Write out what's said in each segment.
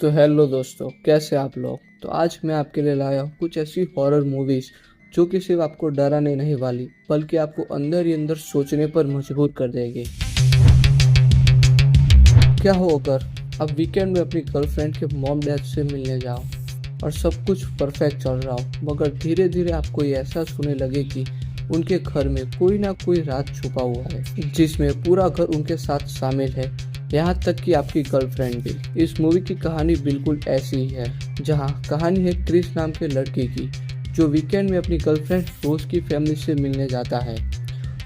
तो हेलो दोस्तों, कैसे आप लोग। तो आज मैं आपके लिए लाया हूँ कुछ ऐसी हॉरर मूवीज जो कि सिर्फ आपको डराने नहीं वाली बल्कि आपको अंदर ही अंदर सोचने पर मजबूर कर देगी। क्या हो अगर आप वीकेंड में अपनी गर्लफ्रेंड के मॉम डैड से मिलने जाओ और सब कुछ परफेक्ट चल रहा हो, मगर धीरे धीरे आपको ये एहसास होने लगे कि उनके घर में कोई ना कोई राज छुपा हुआ है जिसमें पूरा घर उनके साथ शामिल है, यहाँ तक कि आपकी गर्लफ्रेंड भी। इस मूवी की कहानी बिल्कुल ऐसी ही है, जहाँ कहानी है क्रिस नाम के लड़के की जो वीकेंड में अपनी गर्लफ्रेंड रोज की फैमिली से मिलने जाता है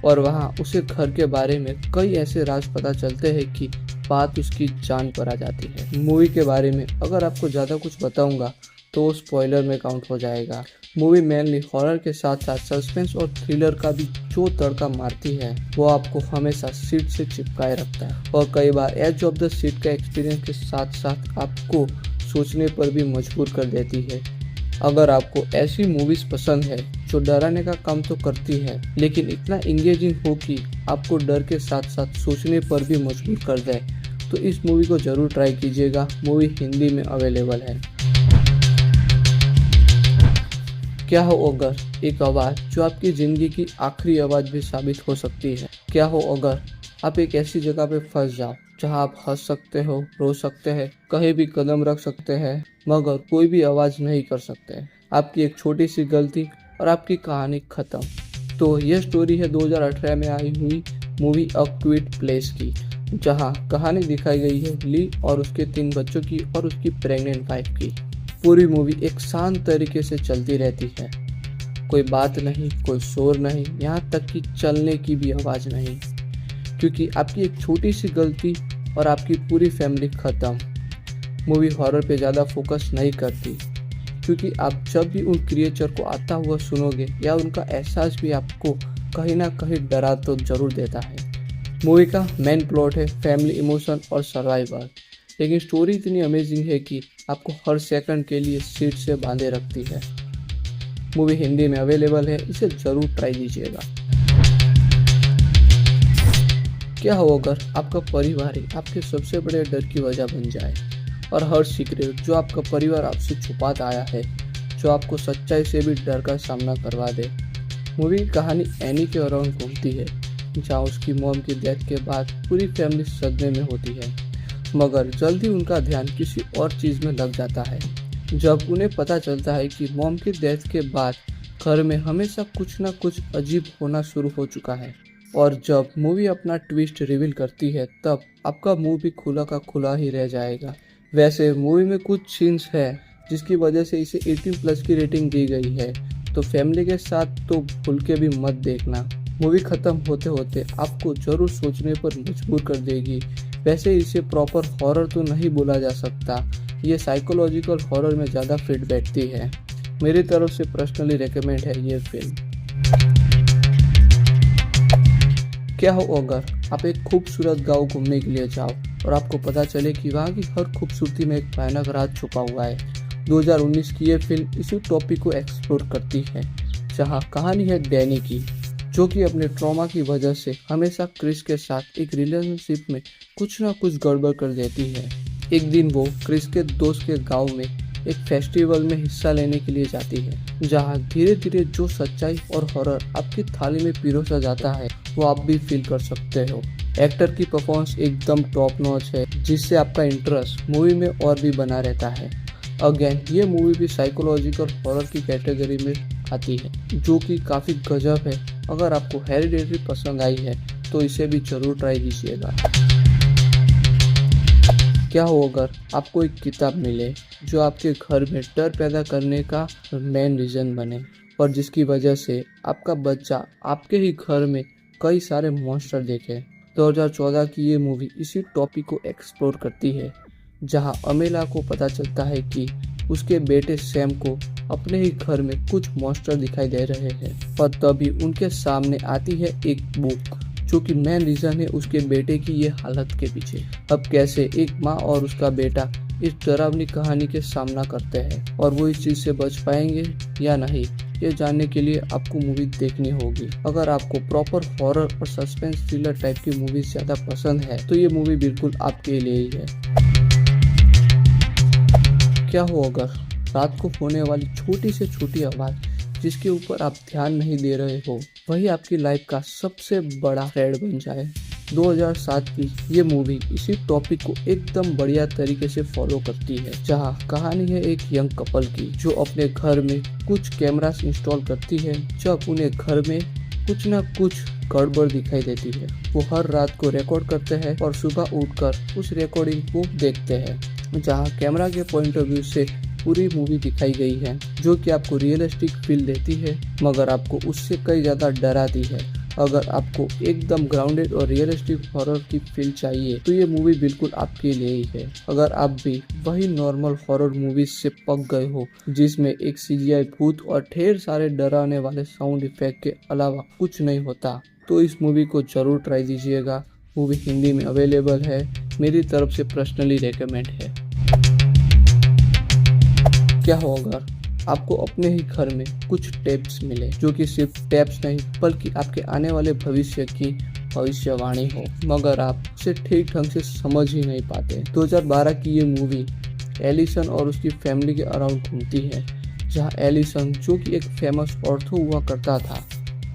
और वहाँ उसे घर के बारे में कई ऐसे राज पता चलते हैं कि बात उसकी जान पर आ जाती है। मूवी के बारे में अगर आपको ज़्यादा कुछ बताऊंगा तो वो स्पॉइलर में काउंट हो जाएगा। मूवी मेनली हॉरर के साथ साथ सस्पेंस और थ्रिलर का भी जो तड़का मारती है वो आपको हमेशा सीट से चिपकाए रखता है और कई बार एज ऑफ द सीट का एक्सपीरियंस के साथ साथ आपको सोचने पर भी मजबूर कर देती है। अगर आपको ऐसी मूवीज पसंद है जो डराने का काम तो करती है लेकिन इतना इंगेजिंग हो कि आपको डर के साथ साथ सोचने पर भी मजबूर कर दे, तो इस मूवी को जरूर ट्राई कीजिएगा। मूवी हिंदी में अवेलेबल है। क्या हो अगर, एक आवाज़ जो आपकी ज़िंदगी की आखिरी आवाज़ भी साबित हो सकती है। क्या हो अगर आप एक ऐसी जगह पे फंस जाओ जहां आप हंस सकते हो, रो सकते हैं, कहीं भी कदम रख सकते हैं, मगर कोई भी आवाज़ नहीं कर सकते। आपकी एक छोटी सी गलती और आपकी कहानी खत्म। तो यह स्टोरी है 2018 में आई हुई मूवी अ क्विट प्लेस की, जहां कहानी दिखाई गई है ली और उसके 3 बच्चों की और उसकी प्रेग्नेंट वाइफ की। पूरी मूवी एक शांत तरीके से चलती रहती है, कोई बात नहीं, कोई शोर नहीं, यहाँ तक कि चलने की भी आवाज़ नहीं, क्योंकि आपकी एक छोटी सी गलती और आपकी पूरी फैमिली खत्म। मूवी हॉरर पे ज़्यादा फोकस नहीं करती, क्योंकि आप जब भी उन क्रिएचर को आता हुआ सुनोगे या उनका एहसास भी आपको कहीं ना कहीं डरा तो जरूर देता है। मूवी का मेन प्लॉट है फैमिली इमोशन और सर्वाइवल, लेकिन स्टोरी इतनी अमेजिंग है कि आपको हर सेकंड के लिए सीट से बांधे रखती है। मूवी हिंदी में अवेलेबल है, इसे जरूर ट्राई कीजिएगा। क्या हो अगर आपका परिवार ही आपके सबसे बड़े डर की वजह बन जाए और हर सीक्रेट जो आपका परिवार आपसे छुपाता आया है, जो आपको सच्चाई से भी डर का सामना करवा दे। मूवी की कहानी एनी के अराउंड घूमती है, जहाँ उसकी मॉम की डेथ के बाद पूरी फैमिली सदमे में होती है, मगर जल्दी उनका ध्यान किसी और चीज़ में लग जाता है। जब उन्हें पता चलता है कि मॉम की डेथ के बाद घर में हमेशा कुछ ना कुछ अजीब होना शुरू हो चुका है, और जब मूवी अपना ट्विस्ट रिवील करती है तब आपका मुंह भी खुला का खुला ही रह जाएगा। वैसे मूवी में कुछ सीन्स है जिसकी वजह से इसे 18+ की रेटिंग दी गई है, तो फैमिली के साथ तो भूल के भी मत देखना। मूवी खत्म होते होते आपको जरूर सोचने पर मजबूर कर देगी। वैसे इसे प्रॉपर हॉरर तो नहीं बोला जा सकता, ये साइकोलॉजिकल हॉरर में ज़्यादा फिट बैठती है। मेरी तरफ से पर्सनली रेकमेंड है ये फिल्म। क्या हो अगर आप एक खूबसूरत गांव घूमने के लिए जाओ और आपको पता चले कि वहाँ की हर खूबसूरती में एक भयानक राज छुपा हुआ है। 2019 की ये फिल्म इसी टॉपिक को एक्सप्लोर करती है, जहाँ कहानी है डैनी की, जो कि अपने ट्रॉमा की वजह से हमेशा क्रिस के साथ एक रिलेशनशिप में कुछ ना कुछ गड़बड़ कर देती है। एक दिन वो क्रिस के दोस्त के गांव में एक फेस्टिवल में हिस्सा लेने के लिए जाती है, जहां धीरे धीरे जो सच्चाई और हॉरर आपकी थाली में पिरोसा जाता है वो आप भी फील कर सकते हो। एक्टर की परफॉर्मेंस एकदम टॉप नॉच है, जिससे आपका इंटरेस्ट मूवी में और भी बना रहता है। अगेन ये मूवी भी साइकोलॉजिकल हॉरर की कैटेगरी में आती है, जो कि काफ़ी गजब है। अगर आपको हेरिडेटरी पसंद आई है तो इसे भी जरूर ट्राई कीजिएगा। क्या हो अगर आपको एक किताब मिले जो आपके घर में डर पैदा करने का मेन रीज़न बने और जिसकी वजह से आपका बच्चा आपके ही घर में कई सारे मॉन्स्टर देखे। 2014 की ये मूवी इसी टॉपिक को एक्सप्लोर करती है, जहां अमेला को पता चलता है कि उसके बेटे सैम को अपने ही घर में कुछ मॉन्स्टर दिखाई दे रहे हैं, और तभी उनके सामने आती है एक बुक जो कि मेन रीजन है उसके बेटे की ये हालत के पीछे। अब कैसे एक माँ और उसका बेटा इस डरावनी कहानी के सामना करते हैं और वो इस चीज से बच पाएंगे या नहीं, ये जानने के लिए आपको मूवी देखनी होगी। अगर आपको प्रॉपर हॉरर और सस्पेंस थ्रिलर टाइप की मूवीज ज्यादा पसंद है तो ये मूवी बिल्कुल आपके लिए ही है। क्या हो अगर रात को होने वाली छोटी से छोटी आवाज़ जिसके ऊपर आप ध्यान नहीं दे रहे हो वही आपकी लाइफ का सबसे बड़ा थ्रेड बन जाए। 2007 की ये मूवी इसी टॉपिक को एकदम बढ़िया तरीके से फॉलो करती है, जहाँ कहानी है एक यंग कपल की जो अपने घर में कुछ कैमरास इंस्टॉल करती है। जब उन्हें घर में कुछ ना कुछ गड़बड़ दिखाई देती है, वो हर रात को रिकॉर्ड करते हैं और सुबह उठकर उस रिकॉर्डिंग को देखते हैं, जहाँ कैमरा के पॉइंट ऑफ व्यू से पूरी मूवी दिखाई गई है, जो कि आपको रियलिस्टिक फील देती है मगर आपको उससे कई ज़्यादा डराती है। अगर आपको एकदम ग्राउंडेड और रियलिस्टिक हॉरर की फील चाहिए तो ये मूवी बिल्कुल आपके लिए ही है। अगर आप भी वही नॉर्मल हॉरर मूवीज से पक गए हो जिसमें एक CGI भूत और ढेर सारे डराने वाले साउंड इफेक्ट के अलावा कुछ नहीं होता, तो इस मूवी को जरूर ट्राई कीजिएगा। मूवी हिंदी में अवेलेबल है, मेरी तरफ से पर्सनली रेकमेंड है। क्या हो अगर आपको अपने ही घर में कुछ टेप्स मिले जो कि सिर्फ टेप्स नहीं बल्कि आपके आने वाले भविष्य की भविष्यवाणी हो, मगर आप उसे ठीक ढंग से समझ ही नहीं पाते। 2012 की ये मूवी एलिसन और उसकी फैमिली के अराउंड घूमती है, जहां एलिसन जो कि एक फेमस ऑर्थो हुआ करता था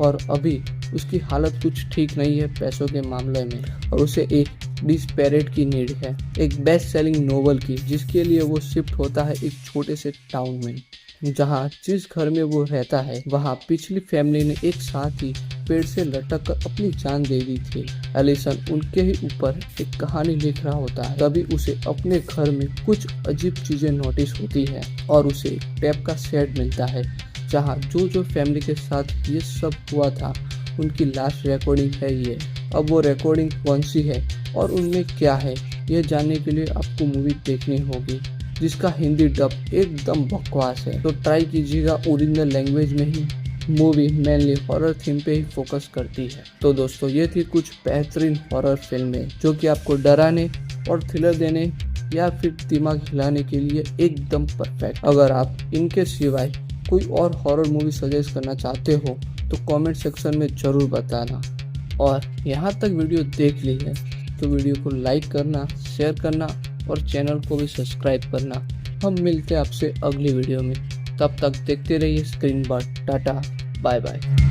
और अभी उसकी हालत कुछ ठीक नहीं है पैसों के मामले में, और उसे एक डिस्पेरेट की नीड है एक बेस्ट सेलिंग नोवेल की, जिसके लिए वो शिफ्ट होता है एक छोटे से टाउन में, जहाँ जिस घर में वो रहता है वहाँ पिछली फैमिली ने एक साथ ही पेड़ से लटक कर अपनी जान दे दी थी। एलिसन उनके ही ऊपर एक कहानी लिख रहा होता है, तभी उसे अपने घर में कुछ अजीब चीजें नोटिस होती है और उसे टेप का सेट मिलता है, जहाँ जो फैमिली के साथ ये सब हुआ था उनकी लास्ट रिकॉर्डिंग है ये। अब वो रिकॉर्डिंग कौन सी है और उनमें क्या है, यह जानने के लिए आपको मूवी देखनी होगी, जिसका हिंदी डब एकदम बकवास है। तो ट्राई कीजिएगा ओरिजिनल लैंग्वेज में ही। मूवी मेनली हॉरर थीम पे ही फोकस करती है। तो दोस्तों ये थी कुछ बेहतरीन हॉरर फिल्में जो कि आपको डराने और थ्रिलर देने या फिर दिमाग हिलाने के लिए एकदम परफेक्ट। अगर आप इनके सिवाय कोई और हॉरर मूवी सजेस्ट करना चाहते हो तो कमेंट सेक्शन में ज़रूर बताना। और यहाँ तक वीडियो देख ली है तो वीडियो को लाइक करना, शेयर करना और चैनल को भी सब्सक्राइब करना। हम मिलते हैं आपसे अगली वीडियो में, तब तक देखते रहिए स्क्रीन पर। Tata, bye bye.